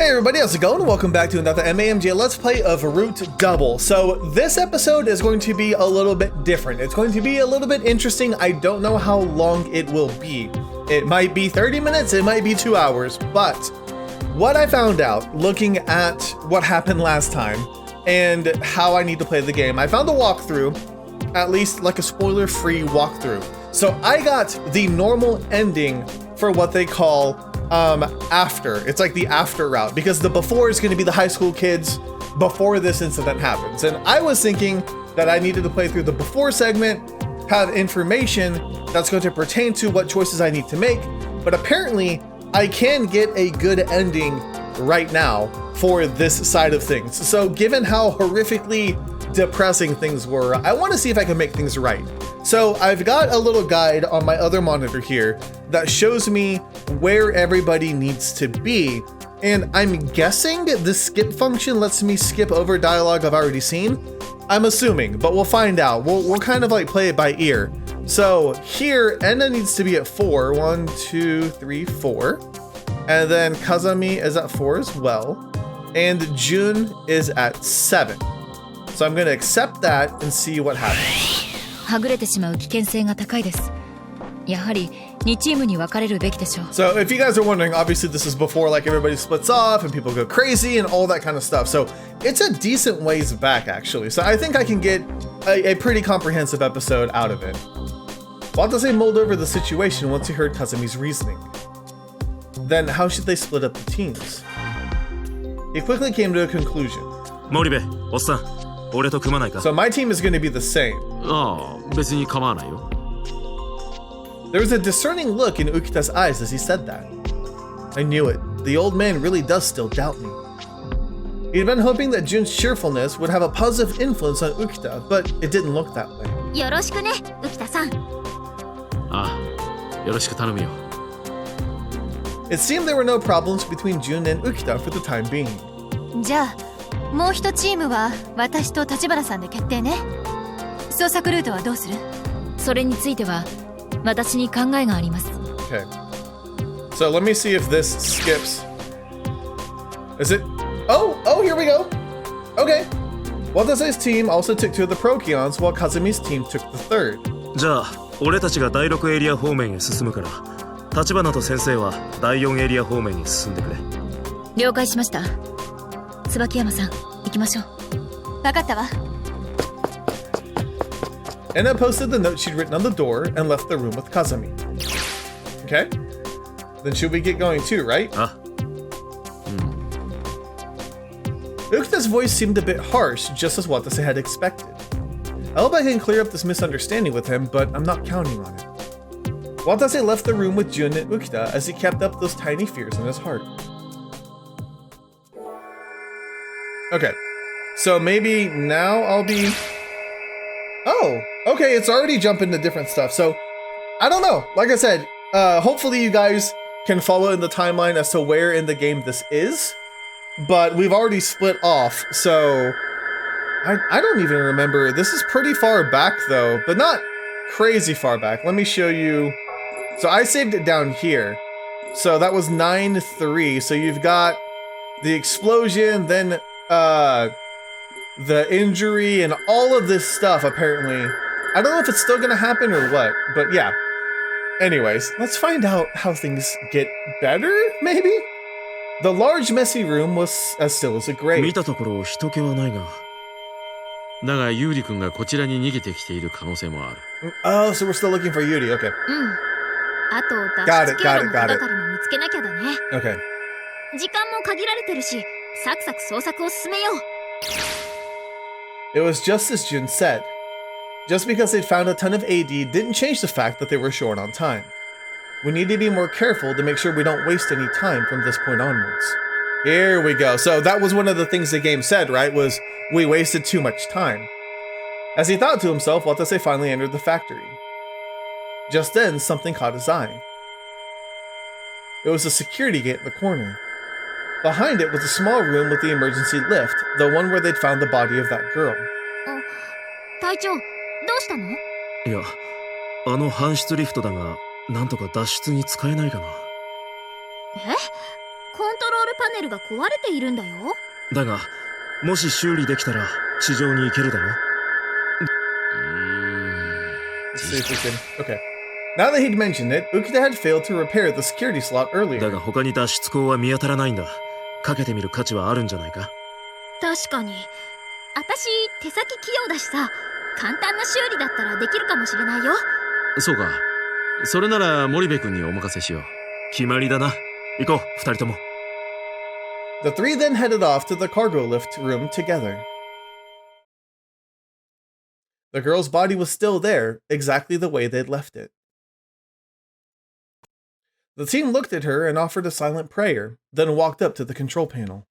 Hey everybody, how's it going? Welcome back to another MAMJ Let's Play of Root Double. So this episode is going to be a little bit different. It's going to be a little bit interesting. I don't know how long it will be. It might be 30 minutes, it might be 2 hours, but what I found out looking at what happened last time and how I need to play the game, I found a walkthrough, at least like a spoiler-free walkthrough. So I got the normal ending for what they call after. It's like the after route, because the before is going to be the high school kids before this incident happens. And I was thinking that I needed to play through the before segment, have information that's going to pertain to what choices I need to make. But apparently I can get a good ending right now for this side of things. So given how horrifically depressing things were, I want to see if I can make things right. So I've got a little guide on my other monitor here that shows me where everybody needs to be. And I'm guessing the skip function lets me skip over dialogue I've already seen. I'm assuming, but we'll find out. We'll kind of like play it by ear. So here, Enna needs to be at 4. 1, 2, 3, 4. And then Kazami is at 4 as well. And Jun is at 7. So I'm going to accept that and see what happens. はぐれてしまう危険性が高いです。やはり2チームに分かれるべきでしょう。 So if you guys are wondering, obviously this is before like everybody splits off and people go crazy and all that kind of stuff. So it's a decent ways back actually. So I think I can get a pretty comprehensive episode out of it. Watase mulled over the situation once he heard Kazami's reasoning. Then how should they split up the teams? He quickly came to a conclusion. Moribe, おっさん。 So my team is going to be the same. There was a discerning look in Ukita's eyes as he said that. I knew it. The old man really does still doubt me. He'd been hoping that Jun's cheerfulness would have a positive influence on Ukita, but it didn't look that way. よろしくね、Ukita-san. It seemed there were no problems between Jun and Ukita for the time being. じゃあもう一チームは私と立花さんで決定ね。捜索ルートはどうする？それについては私に考えがあります。 Okay. So let me see if this skips. Is it? Oh, here we go. Okay. Watase's team also took 2 of the Prokions while Kazami's team took the 3rd. じゃあ、俺たちが第6エリア方面へ進むから、立花と先生は第4エリア方面に進んでくれ。了解しました。椿山さん、行きましょう。分かったわ。Enna posted the note she'd written on the door and left the room with Kazami. Okay. Then should we get going too, right? Ukita's voice seemed a bit harsh, just as Watase had expected. I hope I can clear up this misunderstanding with him, but I'm not counting on it. Watase left the room with Jun and Ukita as he kept up those tiny fears in his heart. Okay, so maybe now I'll be... Oh, okay, it's already jumping to different stuff. So, I don't know. Like I said, hopefully you guys can follow in the timeline as to where in the game this is. But we've already split off, so... I don't even remember. This is pretty far back, though, but not crazy far back. Let me show you. So I saved it down here. So that was 9-3. So you've got the explosion, then... the injury and all of this stuff apparently. I don't know if it's still gonna happen or what, but yeah. Anyways, let's find out how things get better, maybe? The large messy room was as still as a grave. Oh, so we're still looking for Yuri, okay. Got it. Okay. 時間も限られてるし、サクサク捜索を進めよう。 It was just as Jun said. Just because they'd found a ton of AD didn't change the fact that they were short on time. We need to be more careful to make sure we don't waste any time from this point onwards. Here we go. So that was one of the things the game said, right? Was we wasted too much time. As he thought to himself, Watase finally entered the factory. Just then, something caught his eye. It was a security gate in the corner. Behind it was a small room with the emergency lift, the one where they'd found the body of that girl. 隊長、どうしたの？いや、あの搬出リフトだが、なんとか脱出に使えないかな。え？コントロールパネネルが壊れているんだよ。だが、もし修理できたら地上に行けるだろ。Let's see if we can. Okay. Now that he'd mentioned it, Ukita had failed to repair the security slot だ earlier. が他に脱出口は見当たらないんだ。かけてみる価値はあるんじゃないか。確かに。私、手先器用だしさ、簡単な修理だったらできるかもしれないよ。そうか。それなら森部君にお任せしよう。決まりだな。行こう、二人とも。The three then headed off to the cargo lift room together. The girl's body was still there, exactly the way they'd left it. The team looked at her and offered a silent prayer, then walked up to the control panel.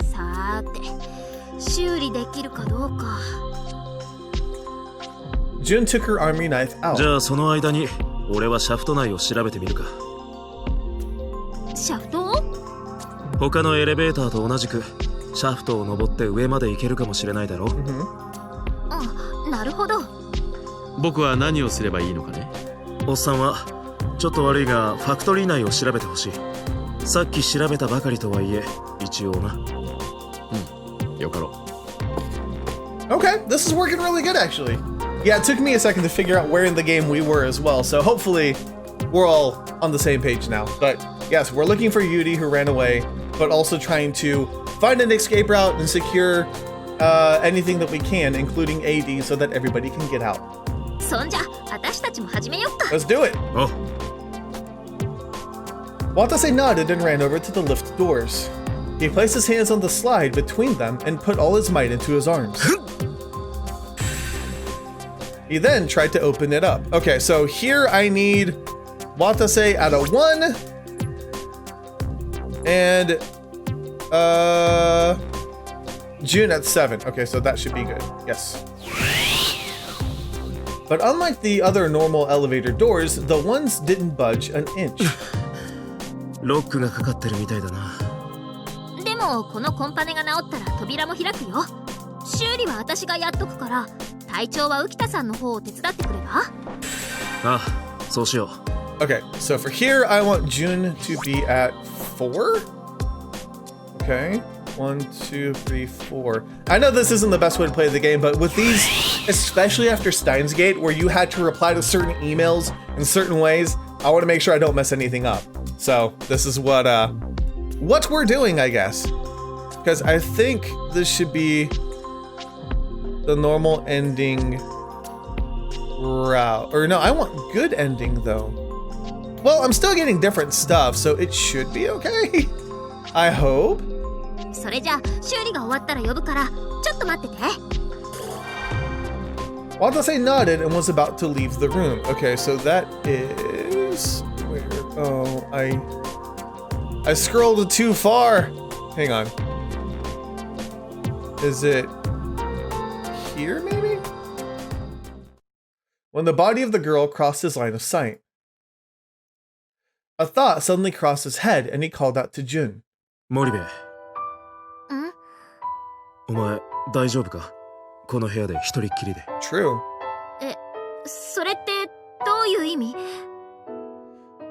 さーて、修理できるかどうか。June took her army knife じ out. ゃあその間に俺はシャフト内を調べてみるか。シャフト？他のエレベーターと同じくシャフトを登って上まで行けるかもしれないだろ。あ、なるほど。僕は何をすればいいのかね。おっさんはちょっと悪いがファクトリー内を調べてほしい。さっき調べたばかりとはいえ一応な。よかろう。 Okay, this is working really good actually. Yeah, it took me a second to figure out where in the game we were as well, so hopefully we're all on the same page now. But yes, we're looking for Yuri who ran away, but also trying to find an escape route and secure anything that we can, including AD, so that everybody can get out. そんじゃ、私たちも始めよっか。 Let's do it! お Watase nodded and ran over to the lift doors. He placed his hands on the slide between them and put all his might into his arms. He then tried to open it up. Okay, so here I need Watase at a 1. And June at 7. Okay, so that should be good. Yes. But unlike the other normal elevator doors, the ones didn't budge an inch. ロックがかかってるみたいだな。でも、このコンパネが直ったら扉も開くよ。修理は私がやっとくから、隊長は浮田さんの方を手伝ってくれば？ああ、そうしよう。Okay, so for here, I want June to be at 4. Okay, 1, 2, 3, 4. I know this isn't the best way to play the game, but with these, especially after Steins Gate, where you had to reply to certain emails in certain ways, I want to make sure I don't mess anything up. So this is what we're doing, I guess. Because I think this should be the normal ending route. Or no, I want good ending though. Well, I'm still getting different stuff, so it should be okay. I hope. それじゃあ、修理が終わったら呼ぶから、ちょっと待ってて。Watase nodded and was about to leave the room. Okay, so that is where? Oh, I scrolled too far. Hang on. Is it here, maybe? When the body of the girl crossed his line of sight, a thought suddenly crossed his head, and he called out to Jun. 森部、ん？お前大丈夫か？この部屋で一人っきりで。True. それってどういう意味？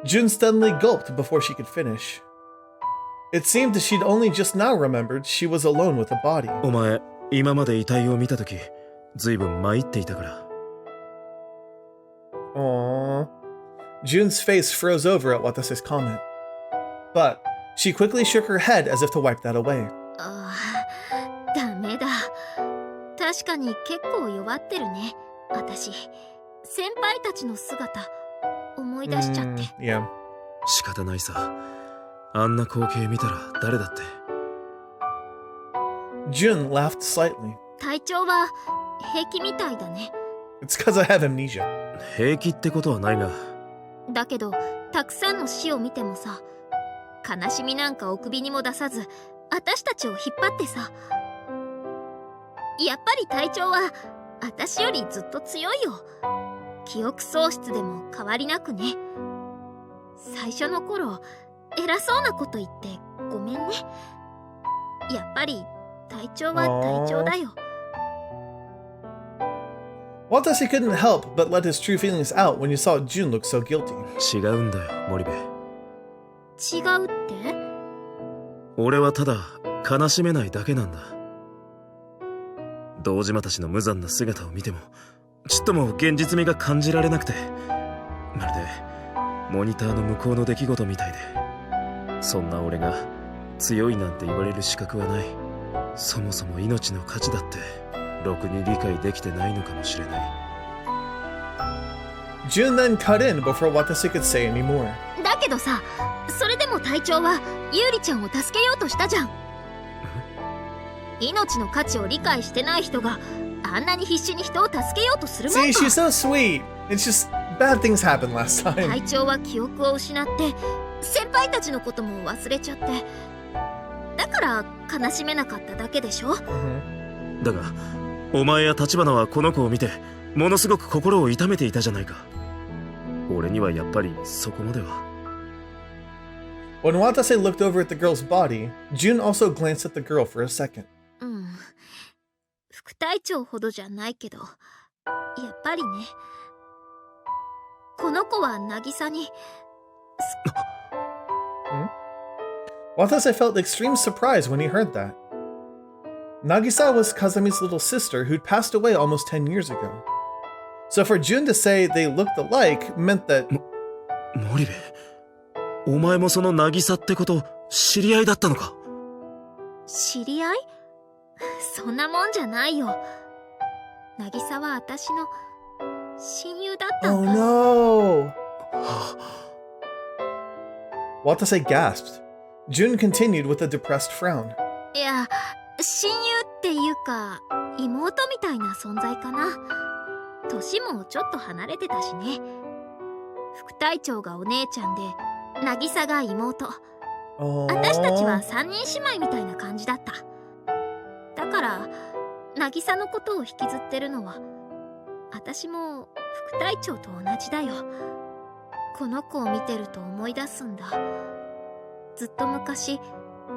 Jun suddenly gulped before she could finish. It seemed that she'd only just now remembered she was alone with a body. お前、今まで遺体を見たとき、ずいぶん参っていたから。Aww. Jun's face froze over at Watase's comment. But she quickly shook her head as if to wipe that away. ああ、ダメだ。確かに結構弱ってるね、私。先輩たちの姿、思い出しちゃって。Yeah. 仕方ないさ。あんな光景見たら誰だって。Jun laughed slightly. 隊長は平気みたいだね。 It's because I have amnesia. 平気ってことはないが。だけど、たくさんの死を見てもさ、悲しみなんかお首にも出さず、私たちを引っ張ってさ。やっぱり隊長は、私よりずっと強いよ。記憶喪失でも変わりなくね。最初の頃、偉そうなこと言ってごめんね。やっぱり隊長は隊長だよ。Watase couldn't help but let his true feelings out when he saw Jun look so guilty. 違うんだよ、森部。違うって？俺はただ悲しめないだけなんだ。堂島たちの無残な姿を見てもちっとも現実味が感じられなくて、まるでモニターの向こうの出来事みたいで、そんな俺が強いなんて言われる資格はない。そもそも命の価値だってろくに理解できてないのかもしれない。 June then cut in before Watase could say any more. だけどさ、それでも隊長はユーリちゃんを助けようとしたじゃん。命の価値を理解してない人があんなに必死に人を助けようとするもん See, か。 she's so sweet. It's just bad things happened last 隊 time. 長は記憶を失って先輩たちのことも忘れちゃって、だから悲しめなかっただけでしょ。 だがお前や立花はこの子を見てものすごく心を痛めていたじゃないか。俺にはやっぱりそこまでは。 When Watase looked over at the girl's body, June also glanced at the girl for a second. うん、副隊長ほどじゃないけど、やっぱりね、この子は渚に。 Watase felt extreme surprise when he heard that. Nagisa was Kazami's little sister who'd passed away almost 10 years ago. So for June to say they looked alike meant that... 森部、お前もその渚ってこと知り合いだったのか。知り合い？そんなもんじゃないよ。渚は私の親友だったん Oh だ。 no! Watase gasped. June continued with a depressed frown. いや、親友っていうか妹みたいな存在かな。年もちょっと離れてたしね。副隊長がお姉ちゃんで渚が妹。 Oh. 私たちは三人姉妹みたいな感じだった。だから渚のことを引きずってるのは私も副隊長と同じだよ。この子を見てると思い出すんだ。ずっと昔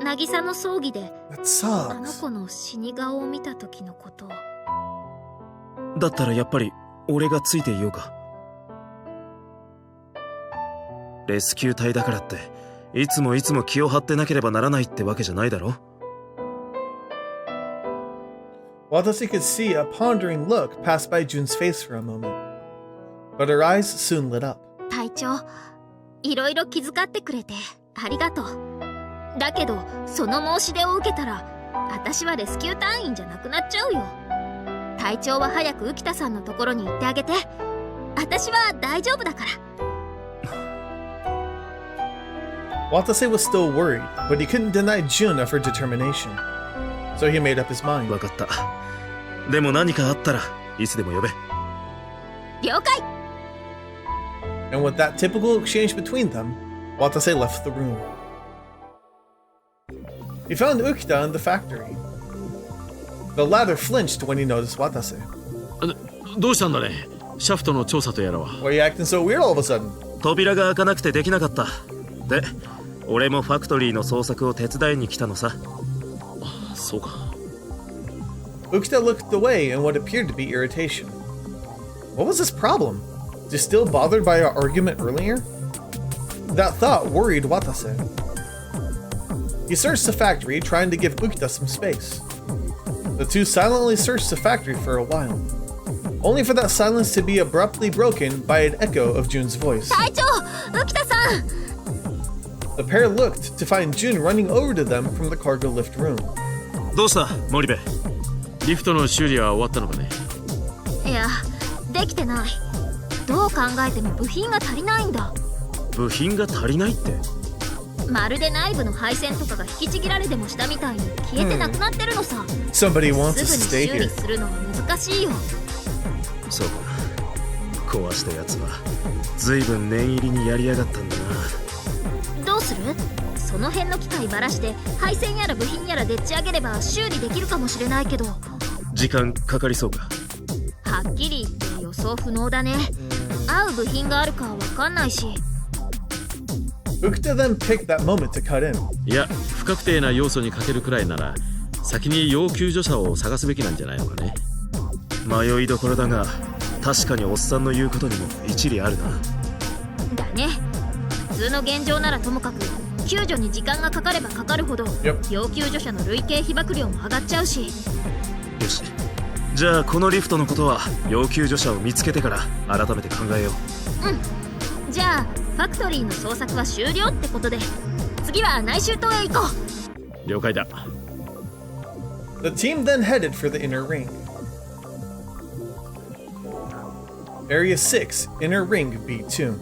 渚の葬儀で That あの sucks. 子の死に顔を見た時のことを。だったらやっぱり俺がついていようか。レスキュー隊だからっていつも気を張ってなければならないってわけじゃないだろ。 Watase could see a pondering look pass by June's face for a moment. But her eyes soon lit up. 隊長、いろいろ気遣ってくれてありがとう。だけどその申し出を受けたら私はレスキュー隊員じゃなくなっちゃうよ。隊長は早く浮田さんのところに行ってあげて。私は大丈夫だから。 Watase was still worried, but he couldn't deny June of her determination. So he made up his mind. わかった。でも何かあったらいつでも呼べ。了解。 And with that typical exchange between them, Watase left the room. He found Ukita in the factory. The latter flinched when he noticed Watase. どうしたんだね、シャフトの調査とやらは。 Why are you acting so weird all of a sudden? 扉が開かなくてできなかった。で、俺もファクトリーの捜索を手伝いに来たのさ。そうか。 Ukita looked away in what appeared to be irritation. What was his problem? Just still bothered by our argument earlier? That thought worried Watase. He searched the factory, trying to give Ukita some space. The two silently searched the factory for a while, only for that silence to be abruptly broken by an echo of June's voice. 隊長、浮田さん。 The pair looked to find June running over to them from the cargo lift room. どうした森部。リフトの修理は終わったのかね。いや、できてない。どう考えても部品が足りないんだ。部品が足りないって。まるで内部の配線とかが引きちぎられでもしたみたいに消えてなくなってるのさ。 Somebody wants us す to ぐ stay に修理 here. するのは難しいよ。そうか。壊したやつは随分念入りにやりやがったんだな。どうする？その辺の機械ばらして配線やら部品やらでっち上げれば修理できるかもしれないけど。時間かかりそうか。はっきり言って予想不能だね。合う部品があるかわかんないし。 Ukita then picked that moment to cut in. いや、不確定な要素にかけるくらいなら先に要救助者を探すべきなんじゃないのかね。迷いどころだが確かにおっさんの言うことにも一理あるな。だね。普通の現状ならともかく救助に時間がかかればかかるほど Yep. 要救助者の累計被爆量も上がっちゃうし。よし、じゃあこのリフトのことは要救助者を見つけてから改めて考えよう。じゃあファクトリーの捜索は終了ってことで、次は内周島へ行こう。了解だ。 The team then headed for the inner ring. Area 6, Inner Ring B2.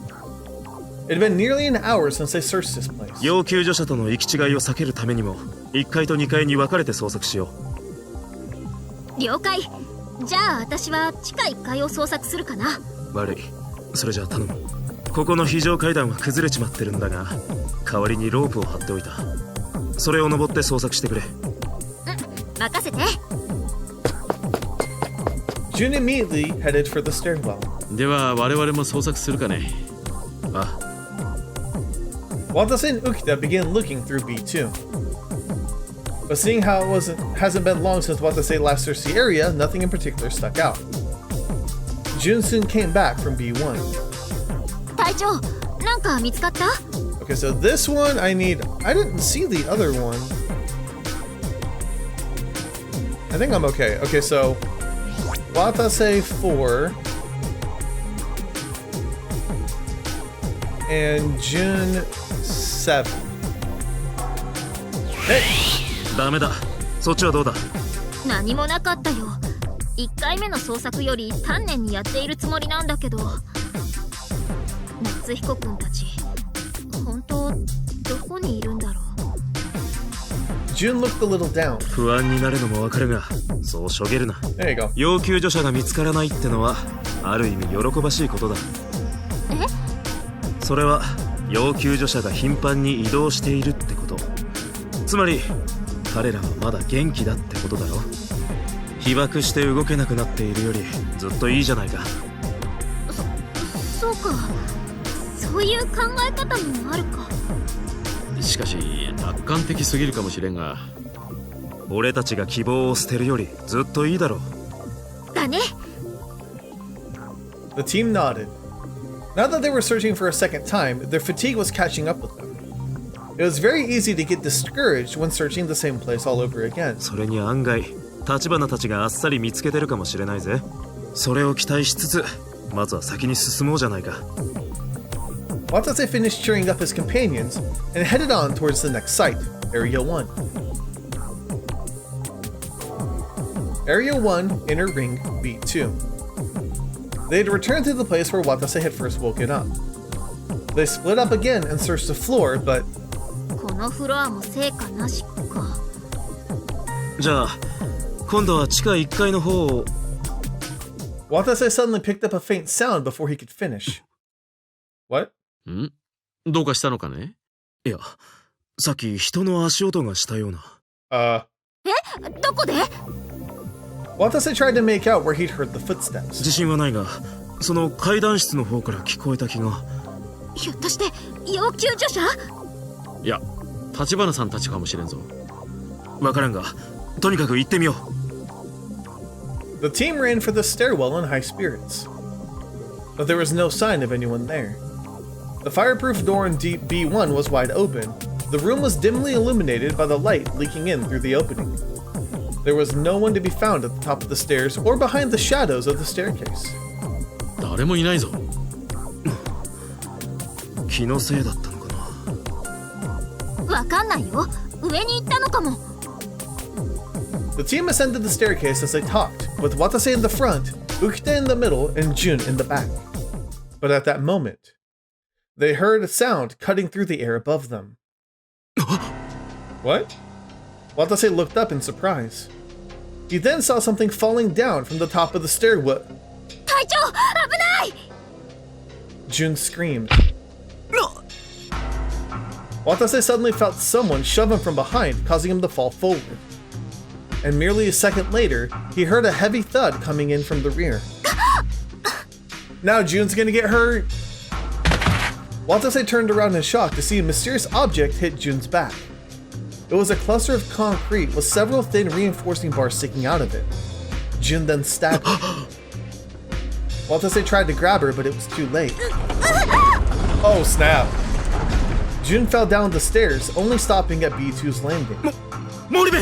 It had been nearly an hour since they searched this place. 要救助者との行き違いを避けるためにも1階と2階に分かれて捜索しよ了解。じゃあ私は地下1階を捜索するかな。う。悪い、それじゃあ頼む。ここの非常階段は崩れちまってるんだが、代わりにロープを張っておいた。それを登って捜索してくれ。任せて。 Jun immediately headed for the stairwell. では我々も捜索するかね。あ、 Watase and Ukita began looking through B2. But seeing how it hasn't been long since Watase last searched the area, nothing in particular stuck out. Jun soon came back from B1. 隊長、なんか見つかった？ Okay, so this one I didn't see the other one. I think I'm okay. Okay, so Watase 4 and Jun 7. Hey! ダメだ。そっちはどうだ？何もなかったよ。1回目の捜索より丹念にやっているつもりなんだけど。夏彦くんたち、本当どこにいるんだろう。 Jun looked a little down. 不安になるのもわかるが、そうしょげるな。 There you go. 要救助者が見つからないってのはある意味喜ばしいことだ。それは要救助者が頻繁に移動しているってこと。つまり彼らはまだ元気だってことだろ。被爆して動けなくなっているよりずっといいじゃないか。そうか、そういう考え方もあるか。しかし楽観的すぎるかもしれんが、俺たちが希望を捨てるよりずっといいだろう。だね。 The team nodded. Now that they were searching for a second time, their fatigue was catching up with them. It was very easy to get discouraged when searching the same place all over again. それに案外立花たちがあっさり見つけてるかもしれないぜ。それを期待しつつまずは先に進もうじゃないか。Watase finished cheering up his companions and headed on towards the next site, Area 1. Area 1, Inner Ring B2. They had returned to the place where Watase had first woken up. They split up again and searched the floor, but このフロアも成果なしか。じゃあ今度は地下1階の方を。 Watase suddenly picked up a faint sound before he could finish. What? ん？どうかしたのかね？いや、さっき人の足音がしたような。どこで？ Watase tried to make out where he'd heard the footsteps. 自信はないが、その階段室の方から聞こえた気が。ひょっとして要救助者？いや、立花さんたちかもしれんぞ。わからんが、とにかく行ってみよThe team ran for the stairwell in high spirits, but there was no sign of anyone there. The fireproof door in B1 was wide open. The room was dimly illuminated by the light leaking in through the opening. There was no one to be found at the top of the stairs or behind the shadows of the staircase. 誰もいないぞ。う。気のせいだったのかな。わかんないよ。上に行ったのかも。The team ascended the staircase as they talked, with Watase in the front, Ukita in the middle, and Jun in the back. But at that moment, they heard a sound cutting through the air above them. What? Watase looked up in surprise. He then saw something falling down from the top of the stairwell. 隊長、危ない！ Jun screamed. Watase suddenly felt someone shove him from behind, causing him to fall forward. And merely a second later, he heard a heavy thud coming in from the rear. Now Jun's gonna get hurt! Watase turned around in shock to see a mysterious object hit Jun's back. It was a cluster of concrete with several thin reinforcing bars sticking out of it. Jun then stabbed her. Watase tried to grab her, but it was too late. Oh snap! Jun fell down the stairs, only stopping at B2's landing. 森部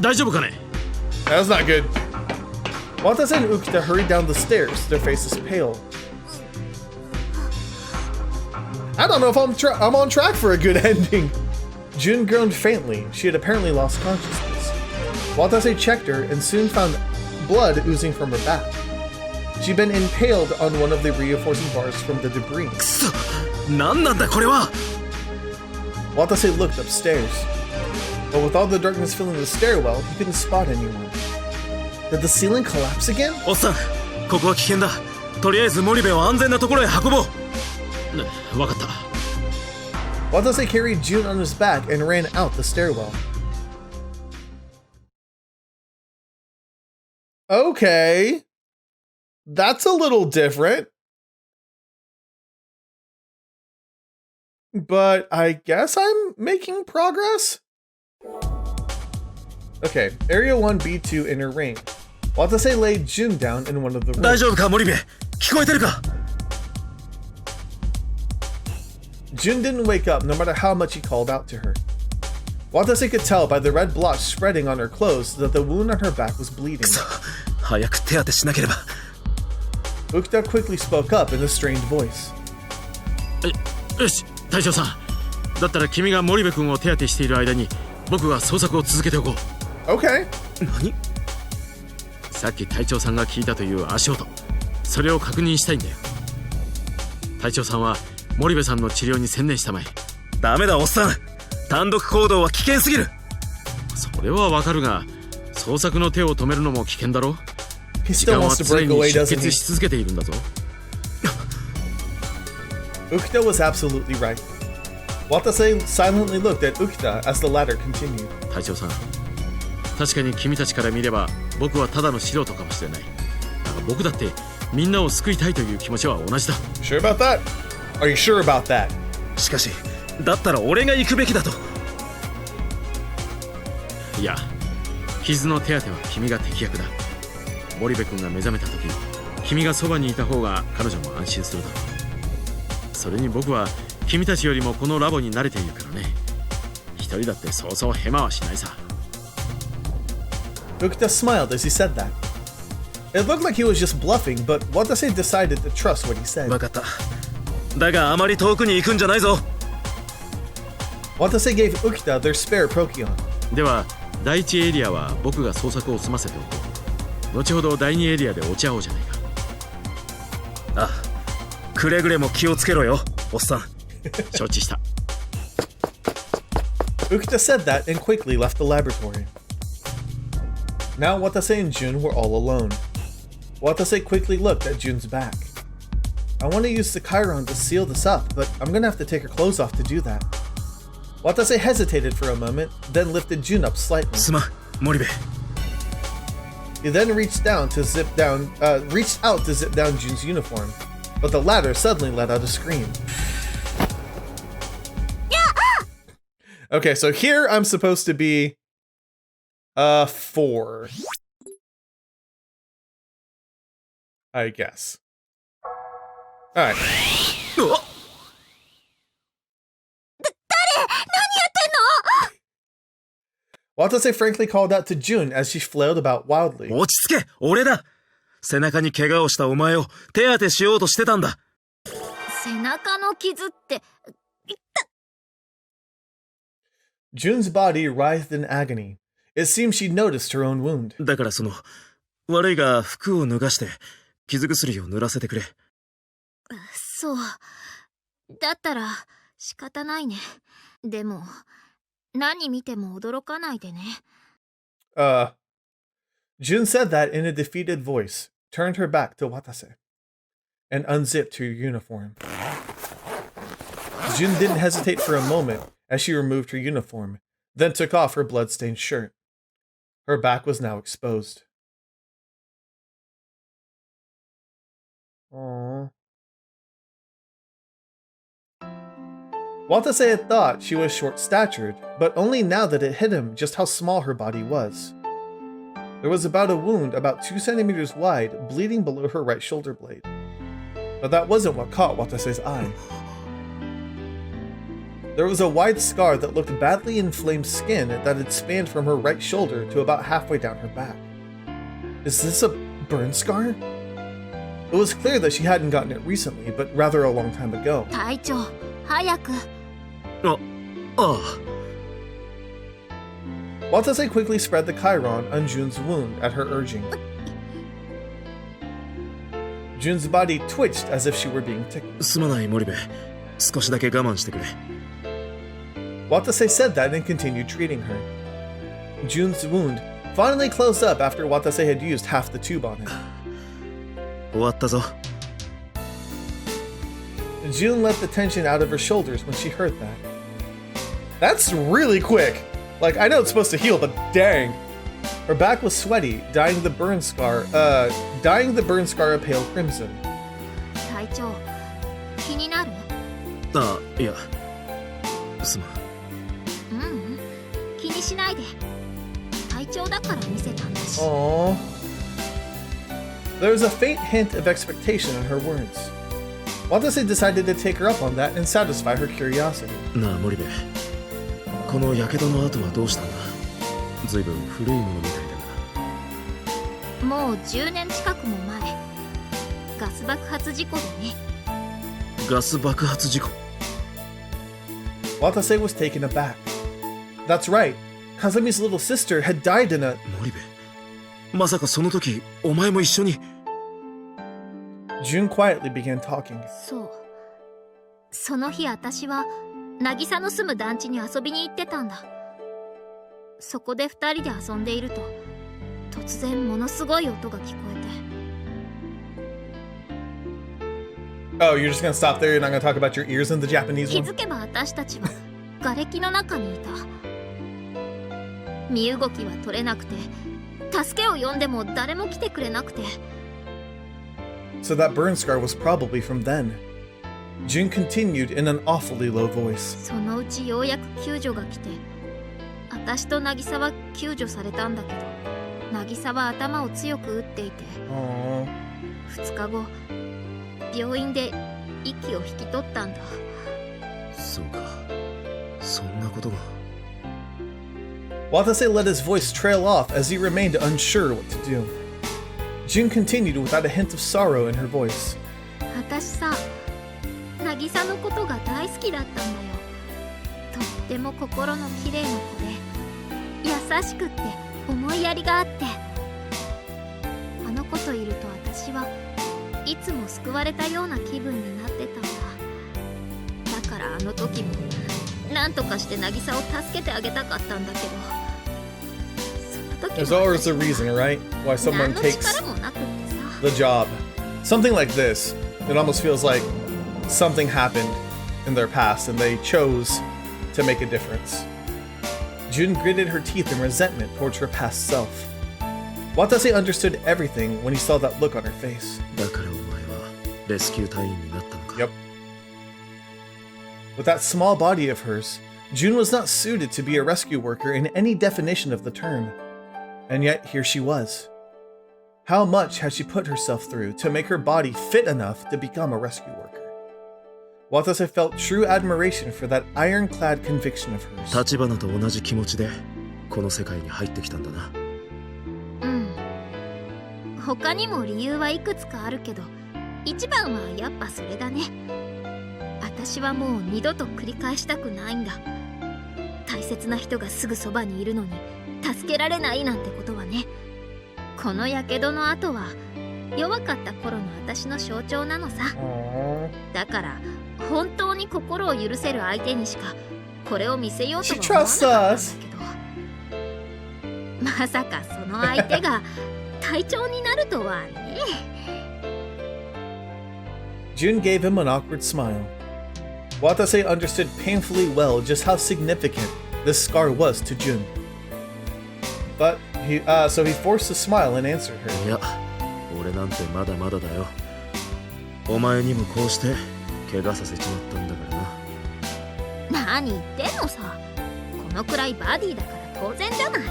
大丈夫かね That was not good. Watase and Ukita hurried down the stairs, their faces pale. I don't know if I'm on track for a good ending. Jun groaned faintly. She had apparently lost consciousness. Watase checked her and soon found blood oozing from her back. She'd been impaled on one of the reinforcing bars from the debris. くそ何なんだこれは Watase looked upstairs, but with all the darkness filling the stairwell, he couldn't spot anyone. Did the ceiling collapse again? おっさんここは危険だとりあえず森部を安全なところへ運ぼうわかった Watase carried Jun on his back and ran out the stairwell. Okay. That's a little different. But I guess I'm making progress? Okay, Area 1B2 inner ring. Watase laid Jun down in one of the 大 rooms. 丈夫か森部聞こえてるか Jun didn't wake up no matter how much he called out to her. Watase could tell by the red blotch spreading on her clothes that the wound on her back was bleeding. 早く手当てしなければ Ukita quickly spoke up in a strained voice. よし隊長さんだったら君が森部君を手当てしている間に僕が捜索を続けておこう Okay. 何さっき隊長さんが聞いたという足音それを確認したいんだよ隊長さんは森部さんの治療に専念したまえダメだおっさん単独行動は危険すぎるそれはわかるが捜索の手を止めるのも危険だろ He 時 still 間は wants to 常 break に away, 出 doesn't 血 he? し続けているんだぞ Ukita was absolutely right. Watase silently looked at Ukita as the latter continued. 隊長さん確かに君たちから見れば僕はただの素人かもしれないだが僕だってみんなを救いたいという気持ちは同じだ Sure about that? Are you sure about that? しかしだったら俺が行くべきだといや傷の手当ては君が適役だ森部君が目覚めた時君がそばにいた方が彼女も安心するだろうそれに僕は君たちよりもこのラボに慣れているからね一人だってそうそうヘマはしないさ Ukita smiled as he said that. It looked like he was just bluffing, but Watase decided to trust what he said. 分かっただがあまり遠くに行くんじゃないぞ Watase gave Ukita their spare Procyon. では第一エリアは僕が捜索を済ませておこう後ほど第二エリアで落ち合おうじゃないかあくれぐれも気をつけろよおっさん承知した Ukita said that and quickly left the laboratory. Now Watase and Jun were all alone. Watase quickly looked at Jun's back. I want to use the Chiron to seal this up, but I'm gonna have to take her clothes off to do that. Watase hesitated for a moment, then lifted Jun up slightly. すまん森部 He then reached out to zip down Jun's uniform, but the latter suddenly let out a scream. Okay, so here I'm supposed to be 4. I guess. Alright. うわ Watase frankly called out to Jun as she flailed about wildly. 落ち着け俺だ背中に怪我をしたお前を手当てしようとしてたんだ背中の傷って Jun's body writhed in agony. It seemed she'd noticed her own wound. だからその悪いが服を脱がして傷薬を塗らせてくれそうだったら仕方ないねでも何見ても驚かないでね Jun said that in a defeated voice, turned her back to Watase, and unzipped her uniform. Jun didn't hesitate for a moment as she removed her uniform, then took off her blood-stained shirt. Her back was now exposed. Aww. Watase had thought she was short-statured, but only now that it hit him just how small her body was. There was about a wound about 2 centimeters wide, bleeding below her right shoulder blade. But that wasn't what caught Watase's eye. There was a wide scar that looked badly inflamed skin that had spanned from her right shoulder to about halfway down her back. Is this a burn scar? It was clear that she hadn't gotten it recently, but rather a long time ago. 隊長早く。ああ Watase quickly spread the Chiron on Jun's wound at her urging. Jun's body twitched as if she were being tickled. すまない森部、少しだけ我慢してくれ。 Watase said that and continued treating her. Jun's wound finally closed up after Watase had used half the tube on it. 終わったぞ。 Jun let the tension out of her shoulders when she heard that. That's really quick! Like, I know it's supposed to heal, but dang! Her back was sweaty, dyeing the burn scar a pale crimson. 隊長気になる？あいや、すまん。気にしないで。隊長だから見せたんだし。 Aww. There was a faint hint of expectation in her words. Watase decided to take her up on that and satisfy her curiosity. なあ森部、この火傷の跡はどうしたんだ？ずいぶん古いものみたいだが。もう10年近くも前、ガス爆発事故でね。ガス爆発事故。 Watase was taken aback. That's right. Kazami's little sister had died in a... 森部、まさかその時お前も一緒に。 Jun quietly began talking. そう。その日私は渚の住む団地に遊びに行ってたんだ。そこで2人で遊んでいると突然ものすごい音が聞こえて。 Oh, you're just gonna stop there? You're not gonna talk about your ears in the Japanese 気 one? づけば私たちは瓦礫の中にいた。身動きは取れなくて、助けを呼んでも誰も来てくれなくて。 So that burn scar was probably from then. Jun continued in an awfully low voice. そのうちようやく救助が来て、私と渚は救助されたんだけど、渚は頭を強く打っていて、 Aww. 2日後病院で息を引き取ったんだ。そうか、そんなことが。 Watase let his voice trail off as he remained unsure what to do. Jun continued without a hint of sorrow in her voice. 私さ、渚のことが大好きだったんだよ。とっても心の綺麗な子で、優しくって思いやりがあって、あの子といると私はいつも救われたような気分になってたんだ。だからあの時も何とかして渚を助けてあげたかったんだけど、その時 There's always a reason, right? Why someone 何の takes 力もなくってさ。 the job. Something like this. It almost feels like something happened in their past and they chose to make a difference. Jun gritted her teeth in resentment towards her past self. Watase understood everything when he saw that look on her face. だからお前はレスキュー隊員になったのか。 Yep. With that small body of hers, Jun was not suited to be a rescue worker in any definition of the term. And yet, here she was. How much had she put herself through to make her body fit enough to become a rescue worker? Watase felt true admiration for that ironclad conviction of hers. 立花と同じ気持ちでこの世界に入ってきたんだな。うん。他にも理由はいくつかあるけど、一番はやっぱそれだね。私はもう二度と繰り返したくないんだ。大切な人がすぐそばにいるのに助けられないなんてことはね。この火傷の跡は弱かった頃の私の象徴なのさ。 Aww. だから本当に心を許せる相手にしかこれを見せようと She は思わな trusts かったんだ us. けど、まさかその相手が隊長になるとはね。 Jun gave him an awkward smile. Watase understood painfully well just how significant this scar was to Jun. But so he forced a smile and answered her. いや、俺なんてまだまだだよ。お前にもこうして怪我させちまったんだからな。何言ってんのさ。このくらいバディだから当然じゃない。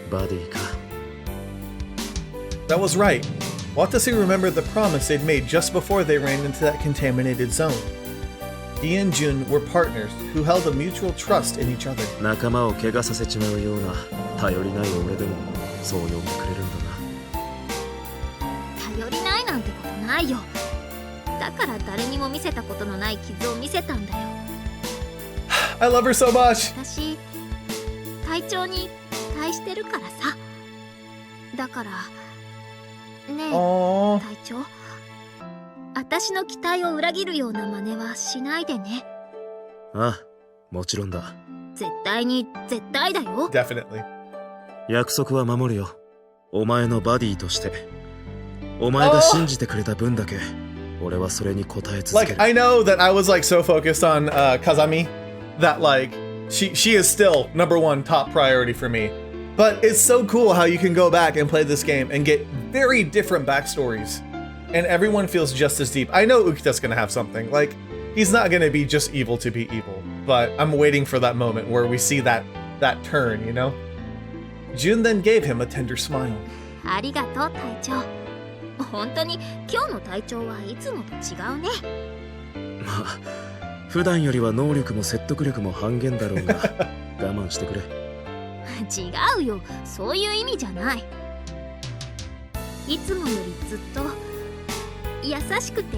バディか。 That was right. Watase remembered the promise they'd made just before they ran into that contaminated zone. he and Jun were partners who held a mutual trust in each other. 仲間を怪我させちまうような頼りない俺でもそう呼んでくれるんだな。頼りないなんてことないよ。だから誰にも見せたことのない傷を見せたんだよ。I love her so much. 私、隊長に期待してるからさ。だから、ねえ、Aww. 隊長。私の期待を裏切るような真似はしないでね。ああ、もちろんだ。絶対に絶対だよ。Definitely. 約束は守るよ。お前のバディとして。お前が信じてくれた分だけ、俺はそれに応え続け Like, る。I know that I was like so focused on Kazami that like she is still number one top priority for me. But it's so cool how you can go back and play this game and get very different backstories. And everyone feels just as deep. I know Ukita's gonna have something. Like, he's not gonna be just evil to be evil. But I'm waiting for that moment where we see that turn, you know? Jun then gave him a tender smile. ありがとう、隊長。本当に今日の隊長はいつもと違うね。まあ、普段よりは能力も説得力も半減だろうが、我慢してくれ。違うよ、そういう意味じゃない。いつもよりずっと優しくて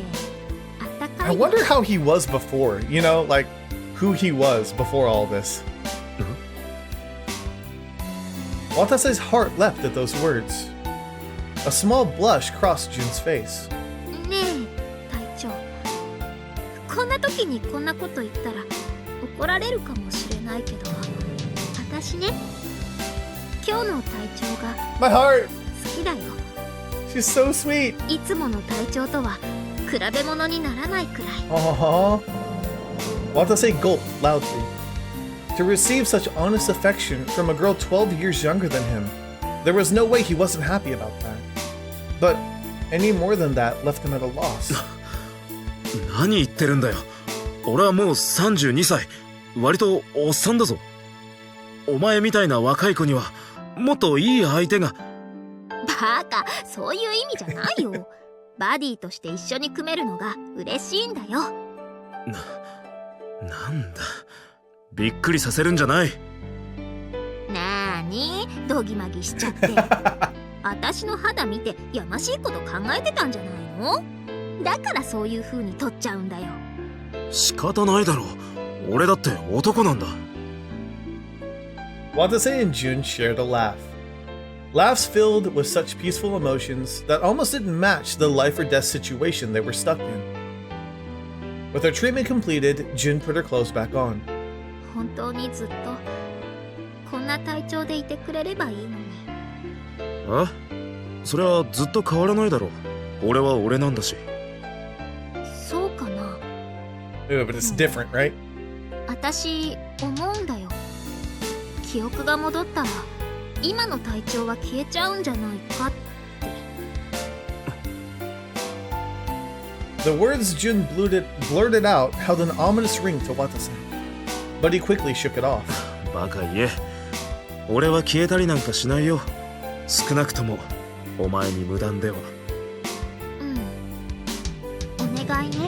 あったか I いよ。 wonder how he was before, you know? Like, who he was before all this. Watase's heart leapt at those words. A small blush crossed Jun's face. ねえ、隊長。こんな時にこんなこと言ったら怒られるかもしれないけど、私ね、今日の隊長が My heart! 好きだよ。She's so sweet. いつもの隊長とは比べ物にならないくらい。Aww. Watase gulped loudly. To receive such honest affection from a girl 12 years younger than him, there was no way he wasn't happy about that. But any more than that left him at a loss. 何言ってるんだよ。俺はもう32歳。割とおっさんだぞ。お前みたいな若い子にはもっといい相手が。バカ、そういう意味じゃないよ。バディとして一緒に組めるのが嬉しいんだよ。なんだ。びっくりさせるんじゃない。なーに、ドギマギしちゃって。私の肌見てやましいこと考えてたんじゃないの？だからそういう風に取っちゃうんだよ。仕方ないだろう。俺だって男なんだ。Watase and Jun shared a laugh. Laughs filled with such peaceful emotions that almost didn't match the life or death situation they were stuck in. With her treatment completed, Jun put her clothes back on. 本当にずっとこんな体調でいてくれればいいのに。あ？それはずっと変わらないだろう。俺は俺なんだし。そうかな。But it's different, right? 私思うんだよ。記憶が戻ったら今の体調は消えちゃうんじゃないかって。The words Jun blurted out held an ominous ring to Watase, but he quickly shook it off. バカ言え。俺は消えたりなんかしないよ。少なくともお前に無断では。うん。お願いね。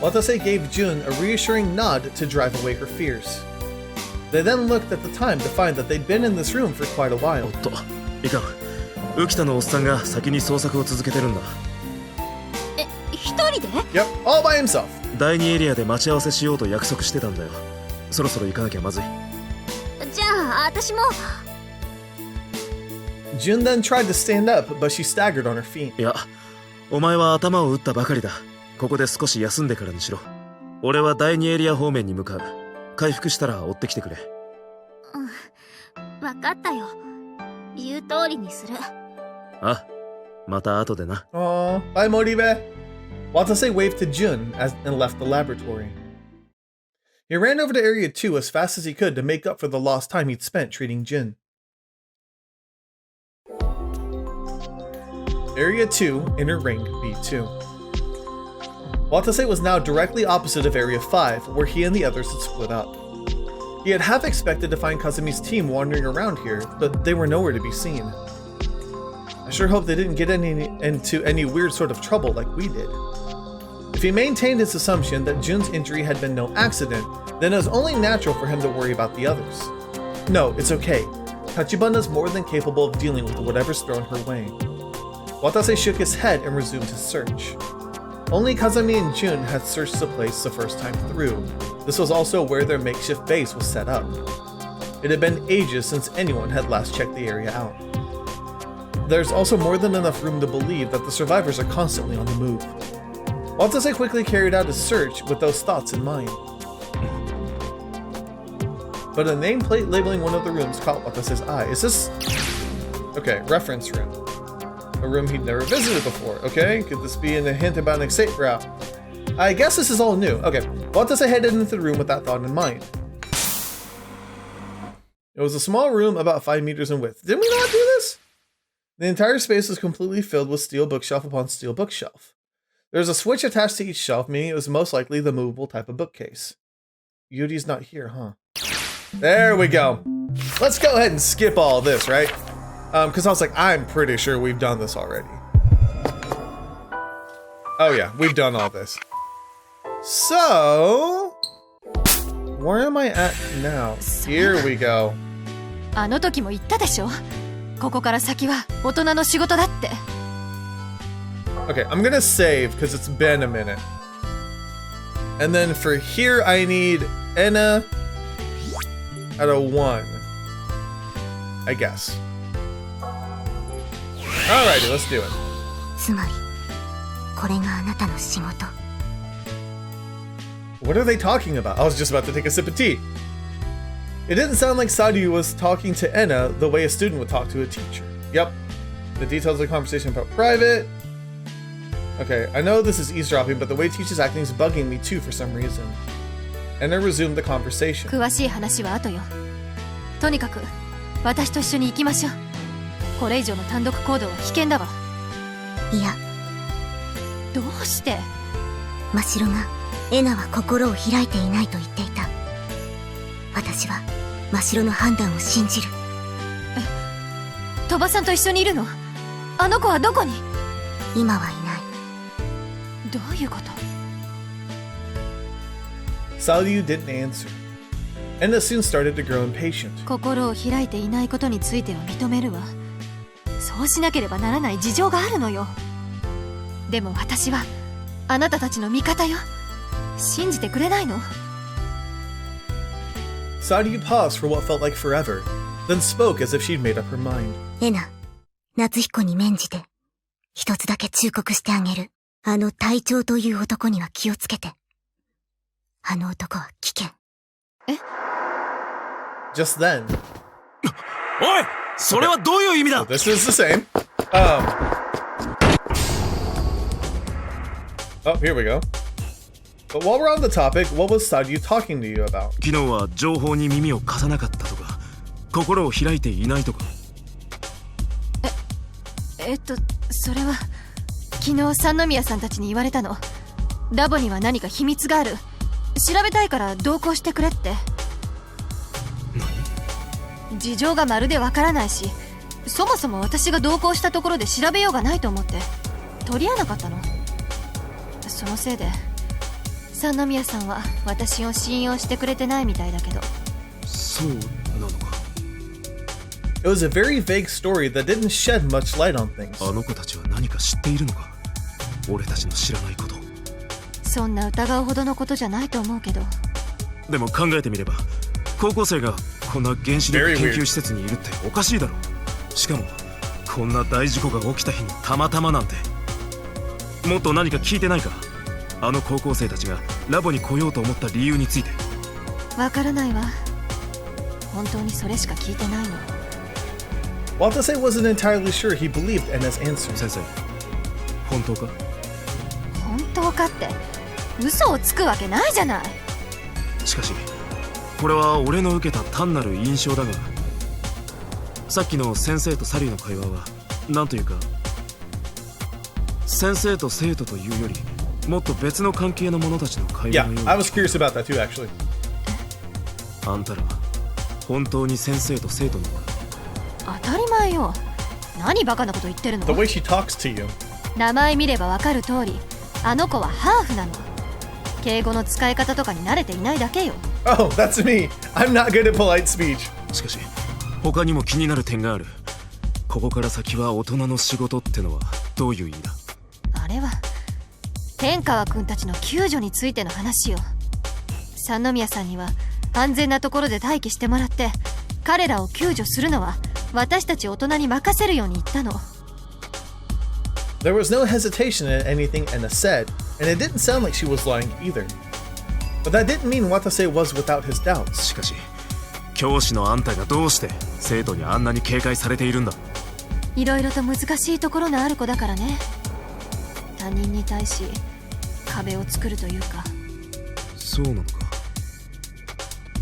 Watase gave Jun a reassuring nod to drive away her fears. They then looked at the time to find that they'd been in this room for quite a お while. っと、いかん。浮田のおっさんが先に捜索を続けてるんだ。え、一人で？ Yep, all by himself. 第2エリアで待ち合わせしようと約束してたんだよ。そろそろ行かなきゃまずい。じゃあ私も。Jun then tried to stand up, but she staggered on her feet. いや、お前は頭を打ったばかりだ。ここで少し休んでからにしろ。俺は第2エリア方面に向かう。回復したら追ってきてくれ。うん、わかったよ。言う通りにする。あ、また後でな。Aww, bye Moribe. Watase waved to Jun and left the laboratory. He ran over to Area 2 as fast as he could to make up for the lost time he'd spent treating Jin. Area 2, Inner Ring, B2. Watase was now directly opposite of Area 5, where he and the others had split up. He had half expected to find Kazumi's team wandering around here, but they were nowhere to be seen. I sure hope they didn't get into any weird sort of trouble like we did. If he maintained his assumption that Jun's injury had been no accident, then it was only natural for him to worry about the others. No, it's okay. Tachibana is more than capable of dealing with whatever's thrown her way. Watase shook his head and resumed his search. Only Kazami and Jun had searched the place the first time through. This was also where their makeshift base was set up. It had been ages since anyone had last checked the area out. There's also more than enough room to believe that the survivors are constantly on the move. Watase quickly carried out his search with those thoughts in mind. But a nameplate labeling one of the rooms caught Watase's eye. Is this... Okay, reference room. A room he'd never visited before. Okay, could this be a hint about an escape route? I guess this is all new. Okay, Watase headed into the room with that thought in mind. It was a small room about 5 meters in width. Didn't we not do this? The entire space was completely filled with steel bookshelf upon steel bookshelf. There was a switch attached to each shelf, meaning it was most likely the movable type of bookcase. Yuri's not here, huh? There we go. Let's go ahead and skip all this, right? Because I was like, I'm pretty sure we've done this already. Oh yeah, we've done all this. So, where am I at now? Here we go. あの時も言ったでしょ。ここから先は大人の仕事だって。Okay, I'm gonna save because it's been a minute. And then for here, I need Enna at a 1. I guess. Alrighty, let's do it. つまりこれがあなたの仕事。 What are they talking about? I was just about to take a sip of tea. It didn't sound like Sadyu was talking to Enna the way a student would talk to a teacher. Yep. The details of the conversation felt private. Okay, I know this is eavesdropping, but the way teacher's acting is bugging me too for some reason. Enna resumed the conversation. 詳しい話は後よ。とにかく私と一緒に行きましょう。これ以上の単独行動は危険だわ。いや、どうして？真城がエナは心を開いていないと言っていた。私は真城の判断を信じる。鳥羽さんと一緒にいるの？あの子はどこに？今はいない。どういうこと？ Sadyu didn't answer. Enna soon started to grow impatient. 心を開いていないことについては認めるわ。そうしなければならない事情があるのよ。でも私はあなたたちの味方よ。信じてくれないの？ Sadyu paused for what felt like forever, then spoke as if she'd made up her mind. エナ、夏彦に免じて一つだけ忠告してあげる。あの隊長という男には気をつけて。あの男は危険。え？ Just then. おい！それはどういう意味だ？ So this is the same. Oh, here we go. But while we're on the topic, what was Sadyu talking to you about? 昨日は情報に耳を貸さなかったとか、心を開いていないとか。それは昨日三宮さんたちに言われたの。ラボには何か秘密がある。調べたいから同行してくれって。何？事情がまるでわからないし、そもそも私が同行したところで調べようがないと思って取り合わなかったの。そのせいで三宮さんは私を信用してくれてないみたいだけど。そうなのか。It was a very vague story that didn't shed much light on things. あの子たちは何か知っているのか？俺たちの知らないこと。そんな疑うほどのことじゃないと思うけど。でも考えてみれば、高校生がこんな原子力研究施設にいるっておかしいだろ。しかもこんな大事故が起きた日にたまたまなんて。もっと何か聞いてないか？あの高校生たちがラボに来ようと思った理由について。わからないわ。本当にそれしか聞いてないの。Watase wasn't entirely sure he believed Enna's answer. 先生、本当か？本当かって嘘をつくわけないじゃない。しかしこれは俺の受けた単なる印象だが、さっきの先生とサリーの会話はなんというか、先生と生徒というよりもっと別の関係の者たちの会話のよう Yeah, な。 I was curious about that too, actually. あんたら本当に先生と生徒なのか？当たり前よ。何バカなこと言ってるの？ The way she talks to you. 名前見ればわかる通り、あの子はハーフなの。敬語の使い方とかに慣れていないだけよ。 Oh, that's me. I'm not good at polite speech. しかし他にも気になる点がある。ここから先は大人の仕事ってのはどういう意味だ？あれは天川くんたちの救助についての話よ。三宮さんには安全なところで待機してもらって、彼らを救助するのは私たち大人に任せるように言ったの。 There was no hesitation in anything Enna said, and it didn't sound like she was lying either. But that didn't mean Watase was without his doubts. しかし教師のあんたがどうして生徒にあんなに警戒されているんだ？いろいろと難しいところのある子だからね。他人に対し壁を作るというか。そうなのか。